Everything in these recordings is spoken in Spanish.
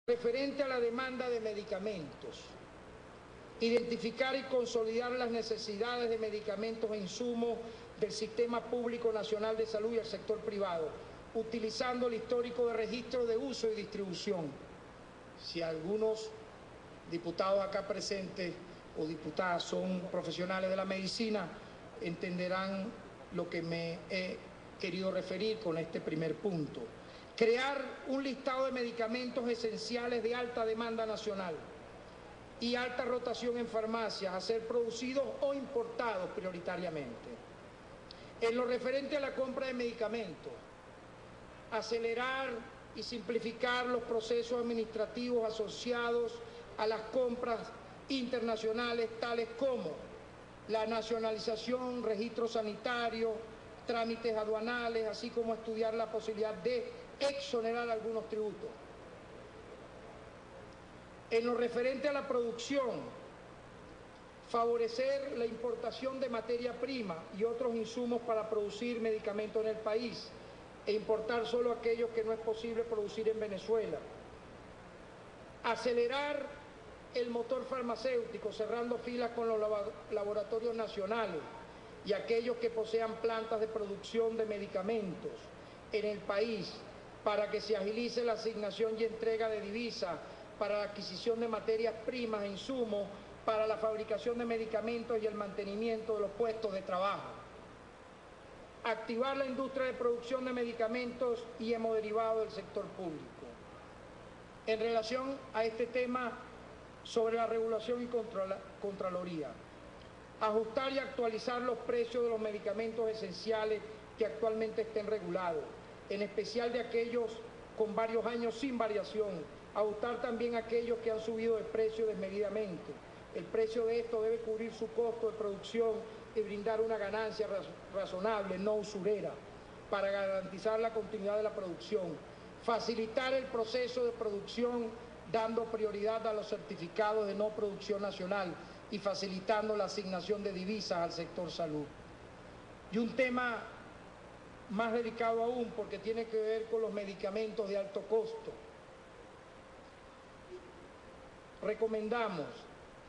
Referente a la demanda de medicamentos, identificar y consolidar las necesidades de medicamentos e insumos del Sistema Público Nacional de Salud y el sector privado, utilizando el histórico de registro de uso y distribución. Si algunos diputados acá presentes o diputadas son profesionales de la medicina, entenderán lo que me he querido referir con este primer punto. Crear un listado de medicamentos esenciales de alta demanda nacional y alta rotación en farmacias a ser producidos o importados prioritariamente. En lo referente a la compra de medicamentos, acelerar y simplificar los procesos administrativos asociados a las compras internacionales, tales como la nacionalización, registro sanitario, trámites aduanales, así como estudiar la posibilidad de exonerar algunos tributos. En lo referente a la producción, favorecer la importación de materia prima y otros insumos para producir medicamentos en el país e importar solo aquellos que no es posible producir en Venezuela. Acelerar el motor farmacéutico, cerrando filas con los laboratorios nacionales y aquellos que posean plantas de producción de medicamentos en el país, para que se agilice la asignación y entrega de divisas para la adquisición de materias primas e insumos para la fabricación de medicamentos y el mantenimiento de los puestos de trabajo. Activar la industria de producción de medicamentos y hemoderivados del sector público. En relación a este tema sobre la regulación y Contraloría, ajustar y actualizar los precios de los medicamentos esenciales que actualmente estén regulados, en especial de aquellos con varios años sin variación, ajustar también aquellos que han subido de precio desmedidamente. El precio de esto debe cubrir su costo de producción y brindar una ganancia razonable, no usurera, para garantizar la continuidad de la producción. Facilitar el proceso de producción dando prioridad a los certificados de no producción nacional y facilitando la asignación de divisas al sector salud. Y un tema más delicado aún, porque tiene que ver con los medicamentos de alto costo. Recomendamos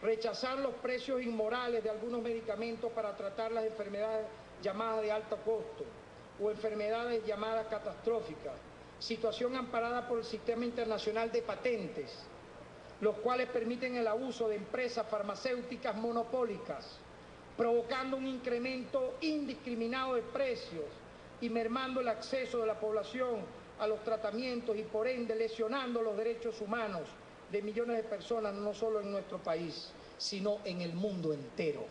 rechazar los precios inmorales de algunos medicamentos para tratar las enfermedades llamadas de alto costo o enfermedades llamadas catastróficas, situación amparada por el Sistema Internacional de Patentes, los cuales permiten el abuso de empresas farmacéuticas monopólicas, provocando un incremento indiscriminado de precios y mermando el acceso de la población a los tratamientos y por ende lesionando los derechos humanos de millones de personas, no solo en nuestro país, sino en el mundo entero.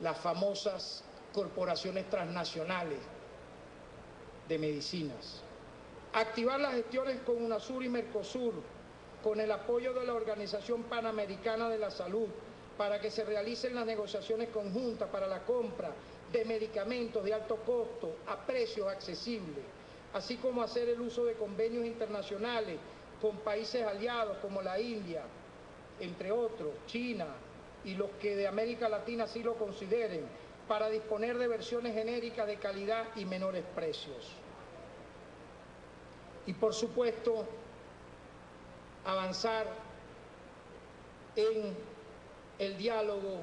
Las famosas corporaciones transnacionales de medicinas. Activar las gestiones con UNASUR y Mercosur, con el apoyo de la Organización Panamericana de la Salud, para que se realicen las negociaciones conjuntas para la compra de medicamentos de alto costo a precios accesibles, así como hacer el uso de convenios internacionales con países aliados como la India, entre otros, China y los que de América Latina así lo consideren, para disponer de versiones genéricas de calidad y menores precios. Y por supuesto, avanzar en el diálogo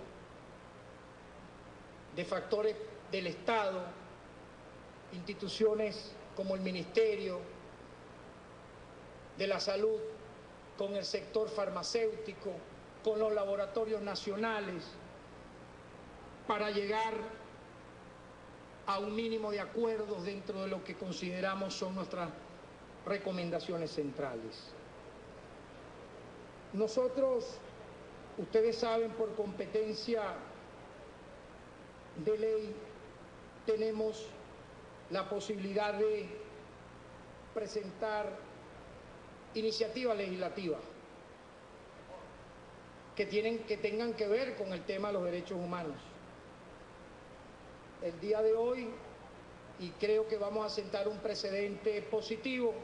de factores del Estado, instituciones como el Ministerio de la Salud, con el sector farmacéutico, con los laboratorios nacionales, para llegar a un mínimo de acuerdos dentro de lo que consideramos son nuestras recomendaciones centrales. Nosotros, ustedes saben, por competencia de ley, tenemos la posibilidad de presentar iniciativas legislativas que tengan que ver con el tema de los derechos humanos. El día de hoy, y creo que vamos a sentar un precedente positivo,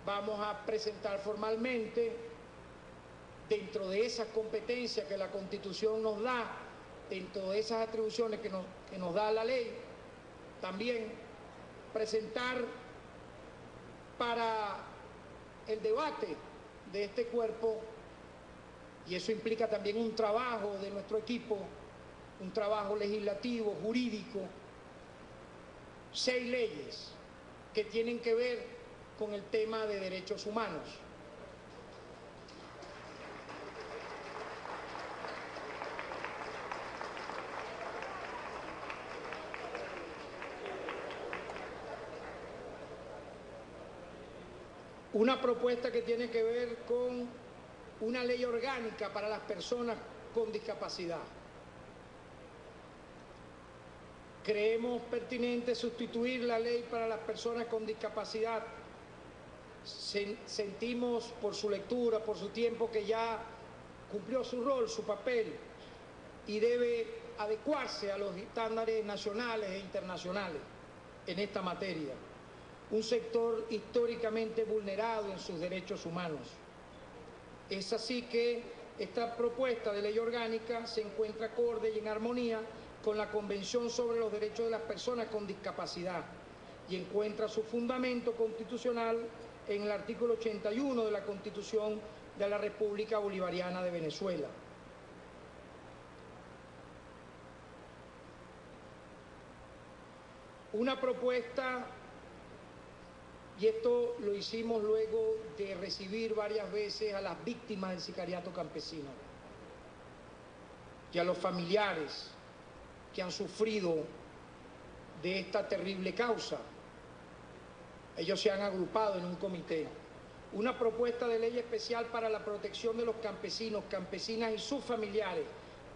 vamos a presentar formalmente, dentro de esas competencias que la Constitución nos da, dentro de esas atribuciones que nos da la ley, también presentar para el debate de este cuerpo, y eso implica también un trabajo de nuestro equipo, un trabajo legislativo, jurídico, 6 leyes que tienen que ver con el tema de derechos humanos. Una propuesta que tiene que ver con una ley orgánica para las personas con discapacidad. Creemos pertinente sustituir la ley para las personas con discapacidad. Sentimos por su lectura, por su tiempo, que ya cumplió su rol, su papel, y debe adecuarse a los estándares nacionales e internacionales en esta materia. Un sector históricamente vulnerado en sus derechos humanos. Es así que esta propuesta de ley orgánica se encuentra acorde y en armonía con la Convención sobre los Derechos de las Personas con Discapacidad y encuentra su fundamento constitucional en el artículo 81 de la Constitución de la República Bolivariana de Venezuela. Una propuesta, y esto lo hicimos luego de recibir varias veces a las víctimas del sicariato campesino y a los familiares que han sufrido de esta terrible causa. Ellos se han agrupado en un comité. Una propuesta de ley especial para la protección de los campesinos, campesinas y sus familiares,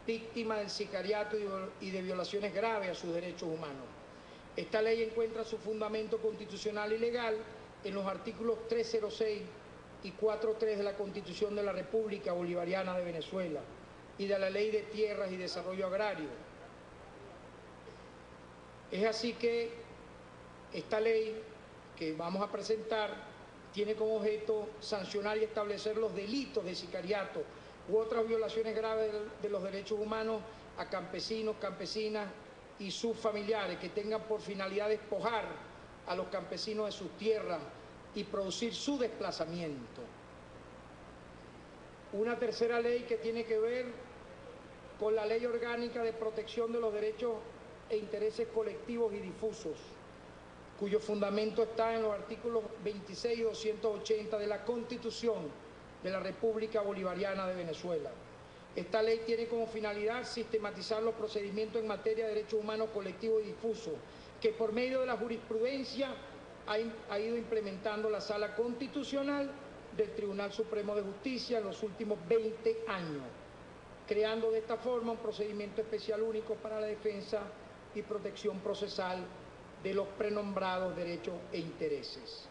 víctimas del sicariato y de violaciones graves a sus derechos humanos. Esta ley encuentra su fundamento constitucional y legal en los artículos 306 y 43 de la Constitución de la República Bolivariana de Venezuela y de la Ley de Tierras y Desarrollo Agrario. Es así que esta ley que vamos a presentar tiene como objeto sancionar y establecer los delitos de sicariato u otras violaciones graves de los derechos humanos a campesinos, campesinas y sus familiares que tengan por finalidad despojar a los campesinos de sus tierras y producir su desplazamiento. Una tercera ley que tiene que ver con la Ley Orgánica de Protección de los Derechos e Intereses Colectivos y Difusos, cuyo fundamento está en los artículos 26 y 280 de la Constitución de la República Bolivariana de Venezuela. Esta ley tiene como finalidad sistematizar los procedimientos en materia de derechos humanos colectivos y difusos, que por medio de la jurisprudencia ha ido implementando la Sala Constitucional del Tribunal Supremo de Justicia en los últimos 20 años, creando de esta forma un procedimiento especial único para la defensa y protección procesal de los prenombrados derechos e intereses.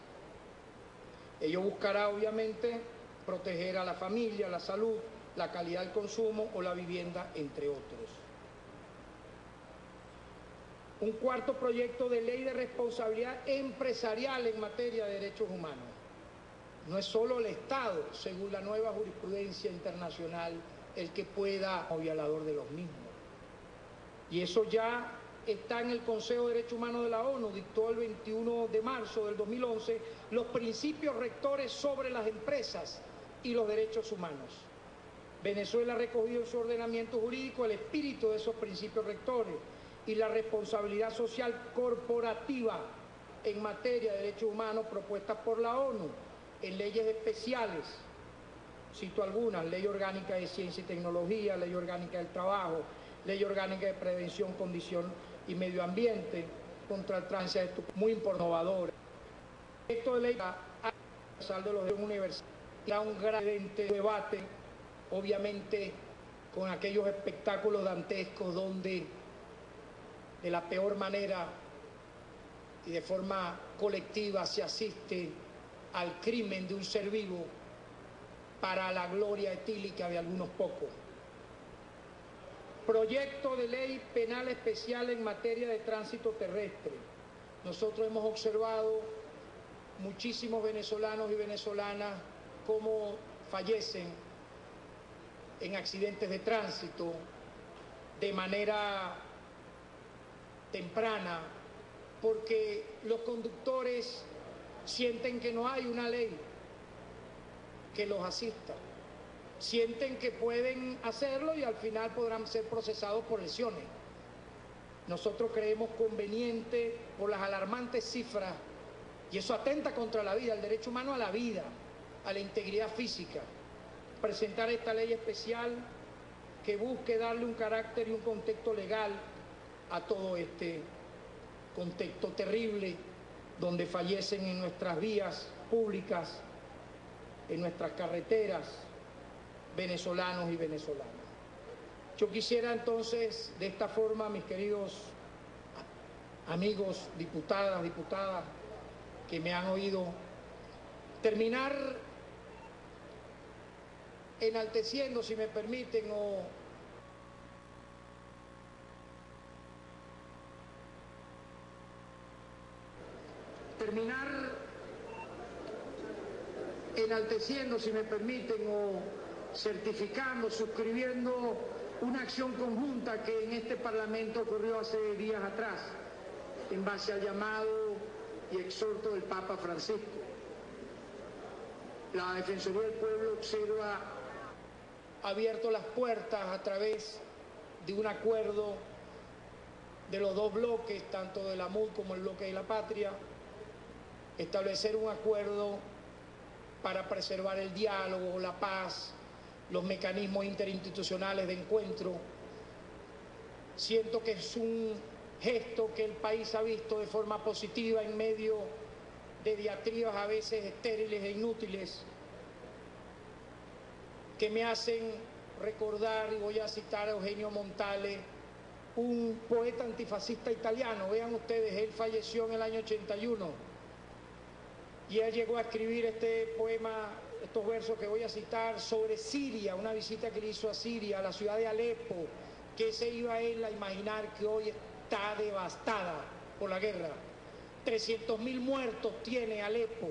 Ello buscará, obviamente, proteger a la familia, la salud, la calidad del consumo o la vivienda, entre otros. Un cuarto proyecto de ley de responsabilidad empresarial en materia de derechos humanos. No es solo el Estado, según la nueva jurisprudencia internacional, el que pueda o violador de los mismos. Y eso ya está en el Consejo de Derechos Humanos de la ONU, dictó el 21 de marzo del 2011 los principios rectores sobre las empresas y los derechos humanos. Venezuela ha recogido en su ordenamiento jurídico el espíritu de esos principios rectores y la responsabilidad social corporativa en materia de derechos humanos propuestas por la ONU en leyes especiales. Cito algunas: Ley Orgánica de Ciencia y Tecnología, Ley Orgánica del Trabajo, Ley Orgánica de Prevención, Condición y Medio Ambiente, contra el tránsito, muy innovadora. Esto de ley de los derechos universales era un gran debate, obviamente con aquellos espectáculos dantescos donde de la peor manera y de forma colectiva se asiste al crimen de un ser vivo para la gloria etílica de algunos pocos. Proyecto de ley penal especial en materia de tránsito terrestre. Nosotros hemos observado muchísimos venezolanos y venezolanas cómo fallecen en accidentes de tránsito de manera temprana porque los conductores sienten que no hay una ley que los asista. Sienten que pueden hacerlo y al final podrán ser procesados por lesiones. Nosotros creemos conveniente, por las alarmantes cifras, y eso atenta contra la vida, el derecho humano a la vida, a la integridad física, presentar esta ley especial que busque darle un carácter y un contexto legal a todo este contexto terrible donde fallecen en nuestras vías públicas, en nuestras carreteras, venezolanos y venezolanas. Yo quisiera entonces, de esta forma, mis queridos amigos, diputadas, que me han oído, terminar enalteciendo, si me permiten, o certificando, suscribiendo una acción conjunta que en este Parlamento ocurrió hace días atrás, en base al llamado y exhorto del Papa Francisco. La Defensoría del Pueblo observa, ha abierto las puertas a través de un acuerdo de los dos bloques, tanto de la MUD como el bloque de la Patria, establecer un acuerdo para preservar el diálogo, la paz, los mecanismos interinstitucionales de encuentro. Siento que es un gesto que el país ha visto de forma positiva en medio de diatribas a veces estériles e inútiles, que me hacen recordar, y voy a citar a Eugenio Montale, un poeta antifascista italiano. Vean ustedes, él falleció en el año 81 y él llegó a escribir este poema, estos versos que voy a citar, sobre Siria, una visita que le hizo a Siria, a la ciudad de Alepo, que se iba él a imaginar que hoy está devastada por la guerra. 300.000 muertos tiene Alepo.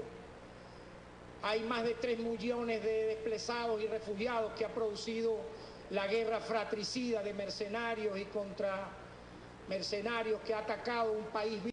Hay más de 3 millones de desplazados y refugiados que ha producido la guerra fratricida de mercenarios y contra mercenarios que ha atacado un país